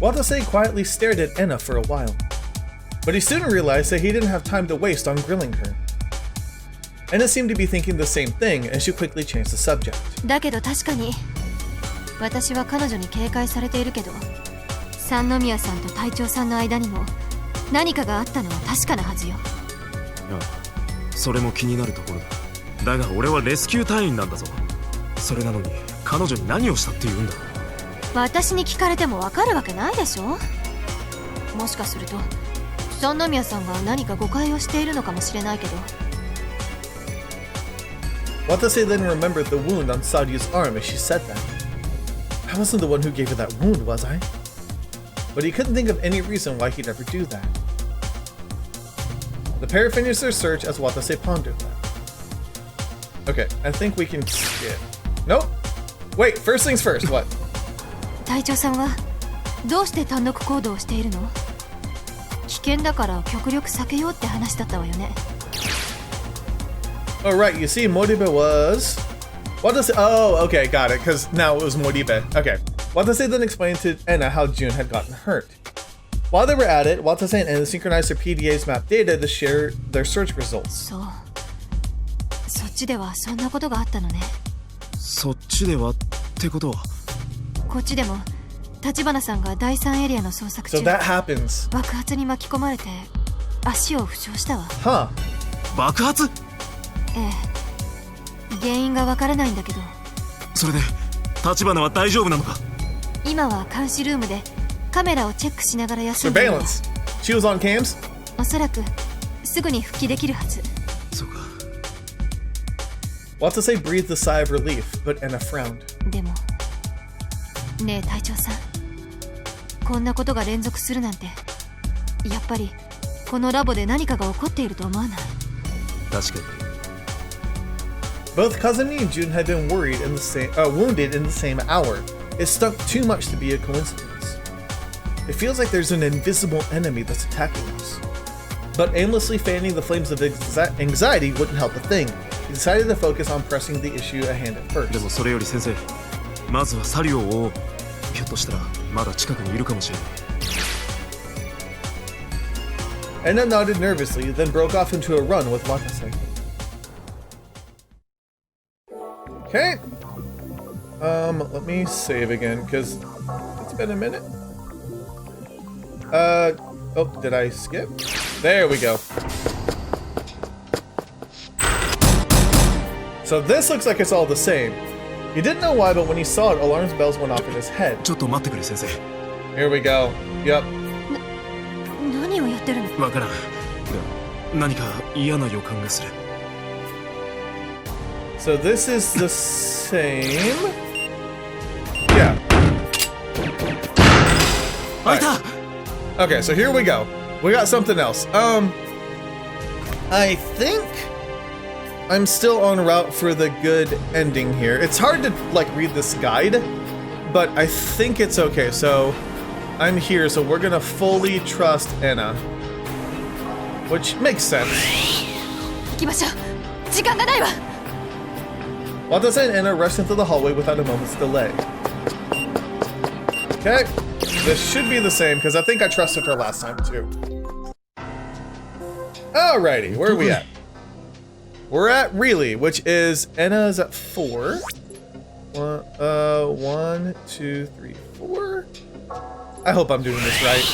Watase quietly stared at Enna for a while, but he soon realized that he didn't have time to waste on grilling her. Enna seemed to be thinking the same thing, and she quickly changed the subject. だけど確かに私は彼女に警戒されているけど、三宮さんと隊長さんの間にも何かがあったのは確かなはずよ。ああ、それも気になるところだ。だが俺はレスキュー隊員なんだぞ。それなのに彼女に何をしたって言うんだ？私に聞かれても分かるわけないでしょ。もしかすると三宮さんが何か誤解をしているのかもしれないけど。 Watase then remembered the wound on Sadia's arm as she said that. I wasn't the one who gave her that wound, was I? But he couldn't think of any reason why he'd ever do that. The pair finished their search as Watase pondered that. Okay, I think we can skip. Nope. Wait, first things first, what? 隊長さんはどうして単独行動をしているの？危険だから極力避けようって話だったわよね。 Oh, right, you see, Moribe was... Watase... Oh, okay, got it, because now it was Moribe. Okay. Watase then explained to Enna how June had gotten hurt. While they were at it, Watase and Enna synchronized their PDA's map data to share their search results. そう。そっちではそんなことがあったのね。そっちではってことは？こっちでも橘さんが第3エリアの捜索中、 So that happens. 爆発に巻き込まれて足を負傷したわ。 Huh. 爆発？ええ、原因がわからないんだけど。それで橘は大丈夫なのか？今は監視ルームでカメラをチェックしながら休んでるわ。 Surveillance. She was on cams? おそらくすぐに復帰できるはず。そうか。 Watase breathed a sigh of relief, but Enna frowned. でもねえ隊長さん、こんなことが連続するなんて、やっぱりこのラボで何かが起こっていると思わない？確かに。 Both Kazumi and June had been wounded in the same hour. It stunk too much to be a coincidence. It feels like there's an invisible enemy that's attacking us. But aimlessly fanning the flames of anxiety wouldn't help a thing. He decided to focus on pressing the issue at hand at first. でもそれより先生、まずはサリュを追おう。ひょっとしたらまだ近くにいるかもしれない。 Enna nodded nervously, then broke off into a run with Watase. Okay. Let me save again, because it's been a minute. Oh, did I skip? There we go. So this looks like it's all the same. He didn't know why, but when he saw it, alarm bells went off in his head. ちょっと待ってくれ先生。 Here we go. Yep. 何をやってるの？わからん。が何か嫌な予感がする。 So this is the same. Yeah. 開いた。 Okay, so here we go. We got something else. I think I'm still en route for the good ending here. It's hard to like read this guide, but I think it's okay. So I'm here, so we're gonna fully trust Enna, which makes sense. 行きましょう。時間がないわ。 Watase and Enna rushed into the hallway without a moment's delay. Okay, this should be the same because I think I trusted her last time too. Alrighty, where are we at? We're at Really, which is Enna's at 4. 1, 2, 3, 4. I hope I'm doing this right.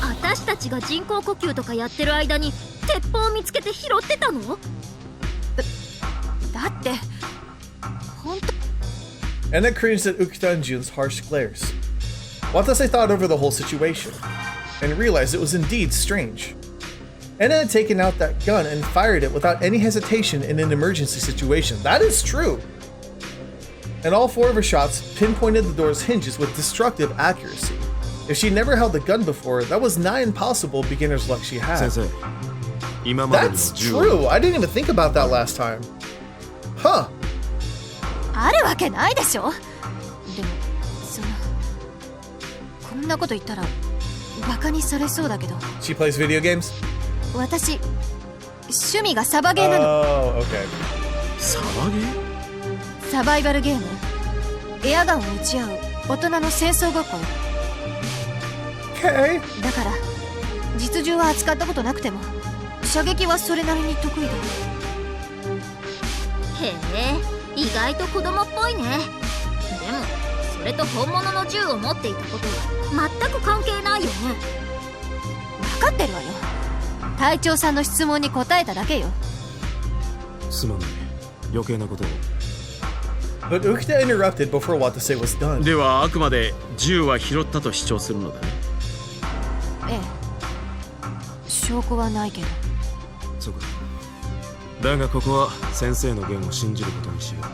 私たちが人工呼吸とかやってる間に鉄砲を見つけて拾ってたの？だって本当 Anna cringed at Ukita and Jun's harsh glares. Watase thought over the whole situation, and realized it was indeed strange. Anna had taken out that gun and fired it without any hesitation in an emergency situation. That is true! And all 4 of her shots pinpointed the door's hinges with destructive accuracy. If she never held a gun before, that was nigh impossible beginner's luck she had. Sensei, 今までにも That's 銃を true! I didn't even think about that last time. Huh. あるわけないでしょ。でもこんなこと言ったらバカにされそうだけど、 She plays video games? 私趣味がサバゲーなの。 Oh, okay. サバゲー？サバイバルゲーム、エアガンを撃ち合う大人の戦争ごっこよ。 Okay. だから実銃は扱ったことなくても射撃はそれなりに得意だよ。へえ、意外と子供っぽいね。でもそれと本物の銃を持っていたことは全く関係ないよね。分かってるわよ。隊長さんの質問に答えただけよ。すまない。余計なことを。 But Ukita interrupted before Watase was done. ではあくまで銃は拾ったと主張するのだね。ええ、証拠はないけど。そうか。だがここは先生の言を信じることにしよう。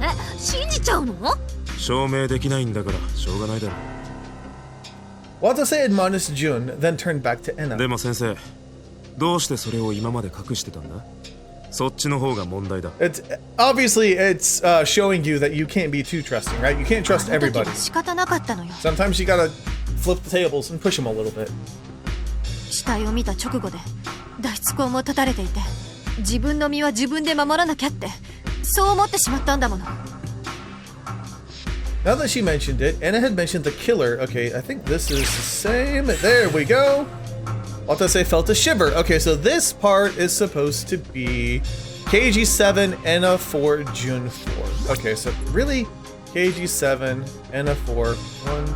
え、信じちゃうの？証明できないんだからしょうがないだろう。 Watase admonished Jun, then turned back to Enna. でも先生、どうしてそれを今まで隠してたんだ？そっちの方が問題だ。 Obviously, it's showing you that you can't be too trusting, right? You can't trust あの時 everybody. は仕方なかったのよ。 Sometimes you gotta flip the tables and push them a little bit. 死体を見た直後で脱出口も断たれていて、自分の身は自分で守らなきゃってそう思ってしまったんだもの。 Now that she mentioned it, Anna had mentioned the killer. Okay, I think this is the same. There we go. Watase felt a shiver. Okay, so this part is supposed to be KG7, Enna 4, Jun 4. Okay, so really, KG7, Enna 4, 1,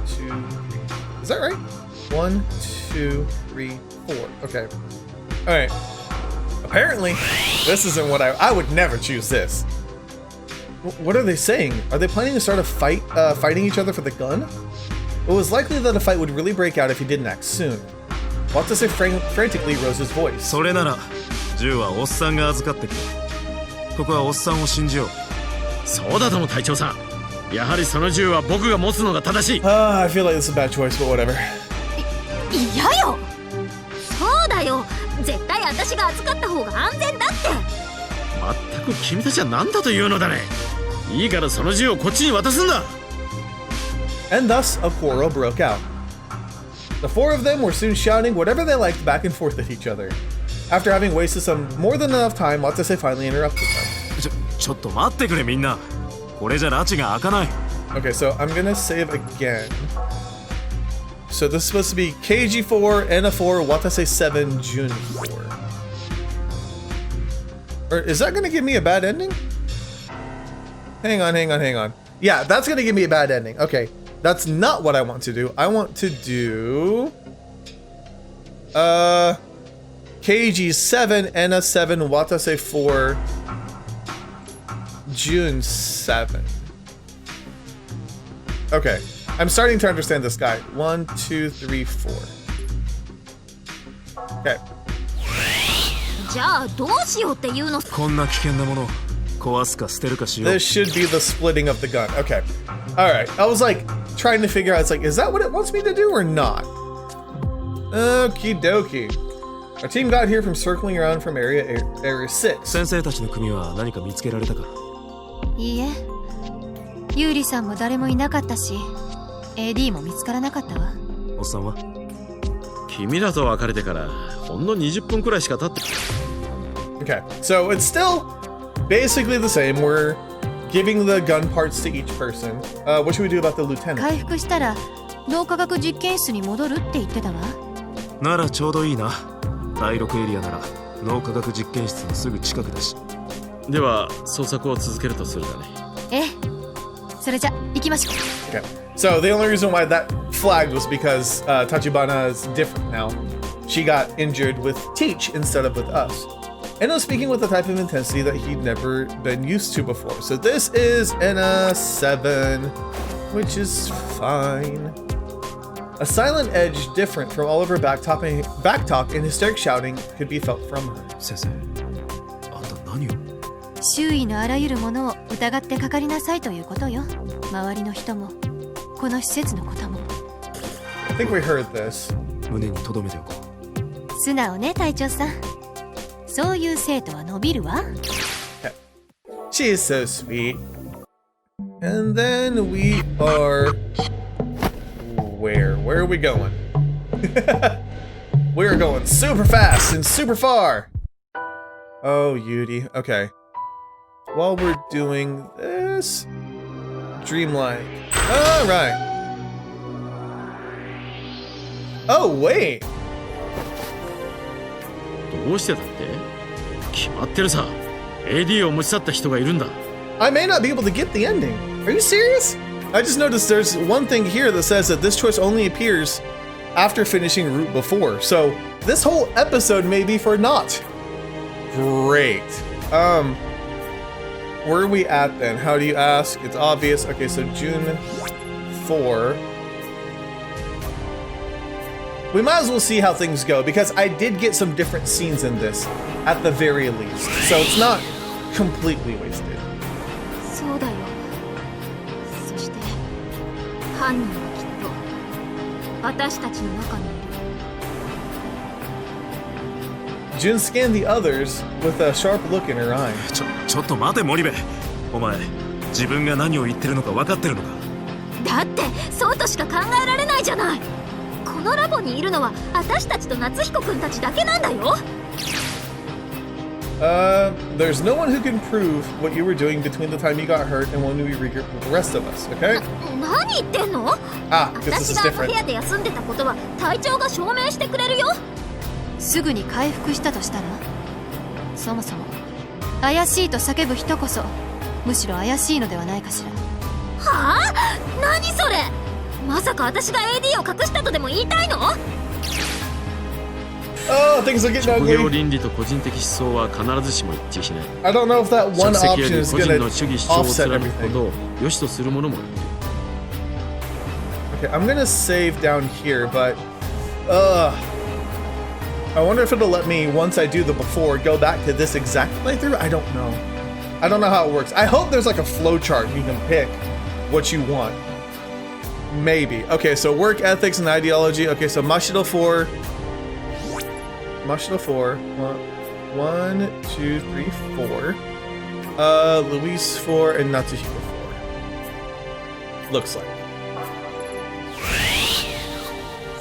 2, 3. Is that right? 1, 2, 3, 4. Okay. All right. Apparently, this isn't what I would never choose this. What are they saying? Are they planning to start a fight, fighting each other for the gun? It was likely that a fight would really break out if he didn't act soon. Watase frantically rose his voice. それなら銃はおっさんが預かってくれ。ここはおっさんを信じよう。そうだとも隊長さん。やはりその銃は僕が持つのが正しい。I feel like this is a bad choice, but whatever. 嫌よ。そうだよ。絶対私が預かった方が安全だって。まったく君たちは何だというのだね。いいからその銃をこっちに渡すんだ。And thus, a quarrel broke out. The 4 of them were soon shouting whatever they liked back and forth at each other. After having wasted some more than enough time, Watase finally interrupted them. ちょっと待ってくれみんな。これじゃ拉致が開かない。 Okay, so I'm gonna save again. So this is supposed to be KG4, Enna 4, Watase 7, Jun 4. Or is that gonna give me a bad ending? Hang on. Yeah, that's gonna give me a bad ending. Okay, that's not what I want to do. I want to do... KG7, Enna 7, Watase 4, Jun 7. Okay, I'm starting to understand this guy. 1, 2, 3, 4. Okay. じゃあどうしようっていうの？こんな危険なものを壊すか捨てるかしよう。 This should be the splitting of the gun. Okay. Alright. I was like trying to figure out, it's like, is that what it wants me to do or not? Okie dokie. Our team got here from circling around from area 6. 先生たちの組は何か見つけられたか？いいえ、ユーリさんも誰もいなかったし AD も見つからなかったわ。おっさんは？君らと別れてからほんの20分くらいしか経って。Okay. So it's still basically the same. We're giving the gun parts to each person. What should we do about the lieutenant? 回復したら脳科学実験室に戻るって言ってたわ。ならちょうどいいな。第6エリアなら脳科学実験室のすぐ近くだし。では捜索を続けるとするだね。ええ、それじゃ行きましょう。 Okay. So the only reason why that flagged was because Tachibana is different now. She got injured with Teach instead of with us. and was speaking with a type of intensity that he'd never been used to before. So this is a 7, which is fine. A silent edge different from all of her backtalk and hysteric shouting could be felt from her. 先生、あんた何を？周囲のあらゆるものを疑ってかかりなさいということよ。周りの人もこの施設のことも。 I think we heard this. 胸に留めておこう。素直ね隊長さん。そういう生徒は伸びるわ。She is so sweet. And then we are... Where are we going? We're going super fast and super far. Oh, Yudi. Okay. While we're doing this... Dreamlike. Alright. Oh, wait. どうしてだって？決まってるさ。AD を持ち去った人がいるんだ。I may not be able to get the ending. Are you serious? I just noticed there's one thing here that says that this choice only appears after finishing Route before. So this whole episode may be for naught. Great. Where are we at then? How do you ask? It's obvious. Okay, so June 4. We might as well see how things go because I did get some different scenes in this at the very least. So it's not completely wasted. そうだよ。そして犯人はきっと私たちの中にいる。 June scanned the others with a sharp look in her eye. ちょっと待て森部。お前、自分が何を言ってるのか分かってるのか？だってそうとしか考えられないじゃない。このラボにいるのは私たちと夏彦くんたちだけなんだよ。There's no one who can prove what you were doing between the time you got hurt and when we regrouped with the rest of us, okay? 何言ってんの？ Because this 私 is があの different. 部屋で休んでたことは隊長が証明してくれるよ。すぐに回復したとしたら、そもそも怪しいと叫ぶ人こそむしろ怪しいのではないかしら。はあ？何それ？まさか私が AD を隠したとでも言いたいの？ Oh, things are getting 職業 ugly. 倫理と個人的思想は必ずしも一致しない。 I don't know if that one 職責よ option り is 個人 gonna の主義主張を offset 貫くこ everything. とを良しとする者もいる。 Okay, I'm gonna save down here, but I wonder if it'll let me, once I do the before, go back to this exact playthrough. I don't know. I don't know how it works. I hope there's like a flow chart you can pick what you want. Maybe. Okay, so work ethics and ideology. Okay, so Mashido 4. Mashido 4. 1, 2, 3, 4. Luis 4 and Natsuhiko 4. Looks like.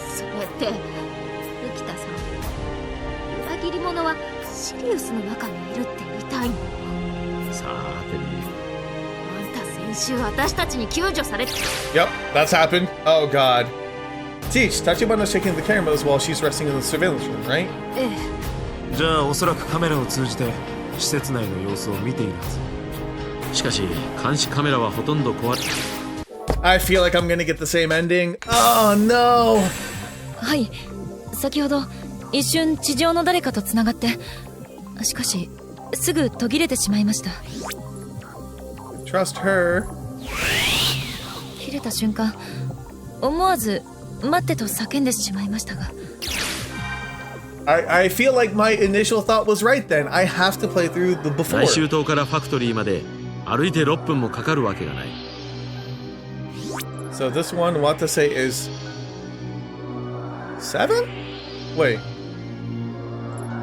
それって浮田さん、裏切り者はシリウスの中にいるって言いたいの？さーてね。あんた先週私たちに救助されて。 Yep, that's happened. Oh god. Teach, Tachibana is checking the cameras while she's resting in the surveillance room, right? ええ。じゃあおそらくカメラを通じて施設内の様子を見ているはず。しかし監視カメラはほとんど壊れ。 I feel like I'm gonna get the same ending. Oh no! はい、先ほど一瞬地上の誰かとつながって、しかしすぐ途切れてしまいました。 Trust her. 切れた瞬間、思わず待ってと叫んでしまいましたが。 I feel like my initial thought was right then. I have to play through the before. 来週島からファクトリーまで歩いて6分もかかるわけがない。 So this one, what to say, is 7? Wait.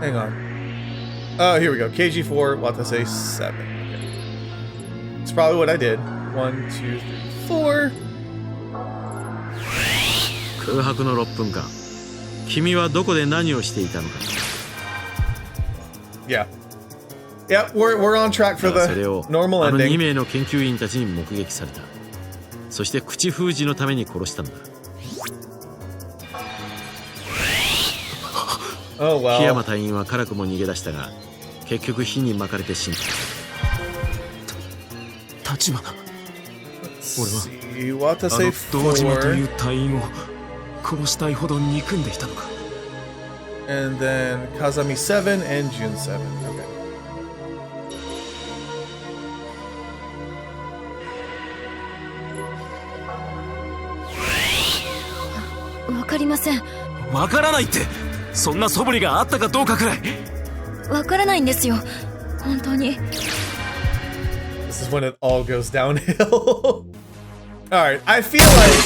Hang on. Oh, here we go. KG4, what to say, 7. Okay. It's probably what I did. 1, 2, 3, 4. 空白の6分間。君はどこで何をしていたのか。 Yeah. Yeah, we're on track for それ the を normal あの2 ending. 名の研究員たちに目撃された。そして口封じのために殺したんだ。 Oh 檜 well. 山隊員は辛くも逃げ出したが、結局火に巻かれて死んだ。立花。 See, what to あ say の堂島とい 4. う隊員を殺したいほど憎んでいたのか。And then Kazami 7 and June 7. Okay. わかりません。わからないって、そんな素振りがあったかどうかくらい。わからないんですよ。本当に。This is when it all goes downhill. Alright, I feel like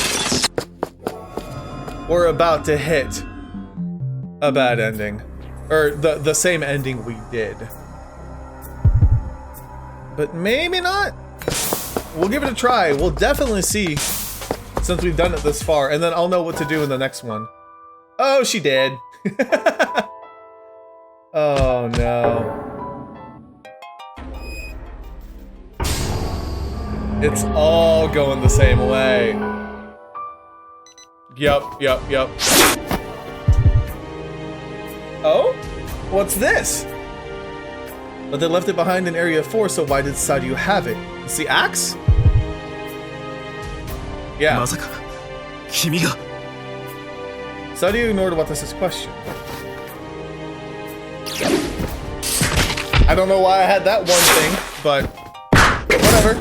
we're about to hit a bad ending. Or the same ending we did. But maybe not? We'll give it a try. We'll definitely see since we've done it this far, and then I'll know what to do in the next one. Oh, she did. Oh no. It's all going the same way. Yup. Oh? What's this? But they left it behind in Area 4, so why did Sadyu have it? It's the axe? Yeah. まさか君が。 Sadyu ignored Watasa's question. I don't know why I had that one thing, but whatever.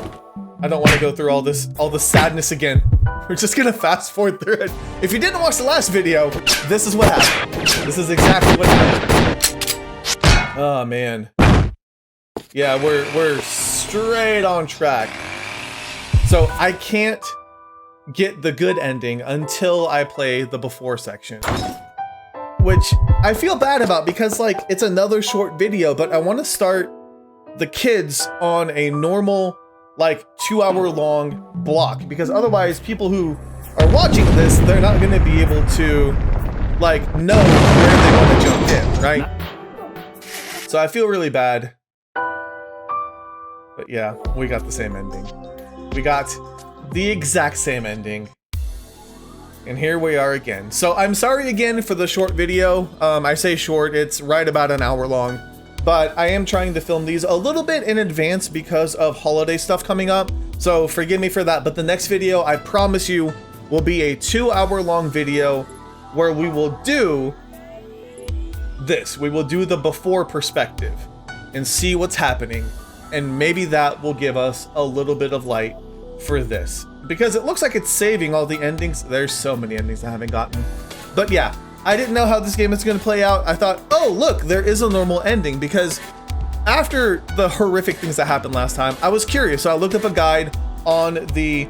I don't want to go through all this sadness again. We're just gonna fast forward through it. If you didn't watch the last video, this is what happened. This is exactly what happened. Oh man. Yeah, we're straight on track. So I can't get the good ending until I play the before section. Which I feel bad about because like it's another short video, but I want to start the kids on a normal like 2-hour long block, because otherwise people who are watching this, they're not going to be able to like know where they want to jump in, right? So I feel really bad. But yeah, we got the same ending. We got the exact same ending. And here we are again. So I'm sorry again for the short video. I say short, it's right about an hour long. But I am trying to film these a little bit in advance because of holiday stuff coming up. So forgive me for that. But the next video, I promise you, will be a 2-hour long video where we will do this. We will do the before perspective and see what's happening. And maybe that will give us a little bit of light for this. Because it looks like it's saving all the endings. There's so many endings I haven't gotten. But yeah. I didn't know how this game is going to play out. I thought, oh, look, there is a normal ending, because after the horrific things that happened last time, I was curious. So I looked up a guide on the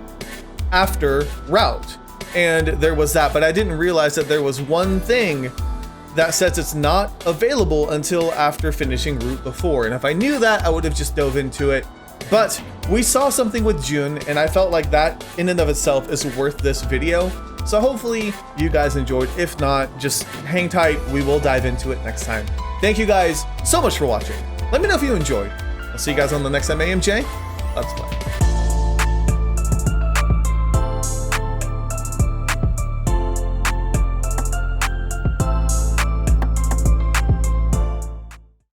after route, and there was that, but I didn't realize that there was one thing that says it's not available until after finishing route before. And if I knew that, I would have just dove into it. But we saw something with June, and I felt like that in and of itself is worth this video. So hopefully you guys enjoyed. If not, just hang tight. We will dive into it next time. Thank you guys so much for watching. Let me know if you enjoyed. I'll see you guys on the next MAMJ. Let's play.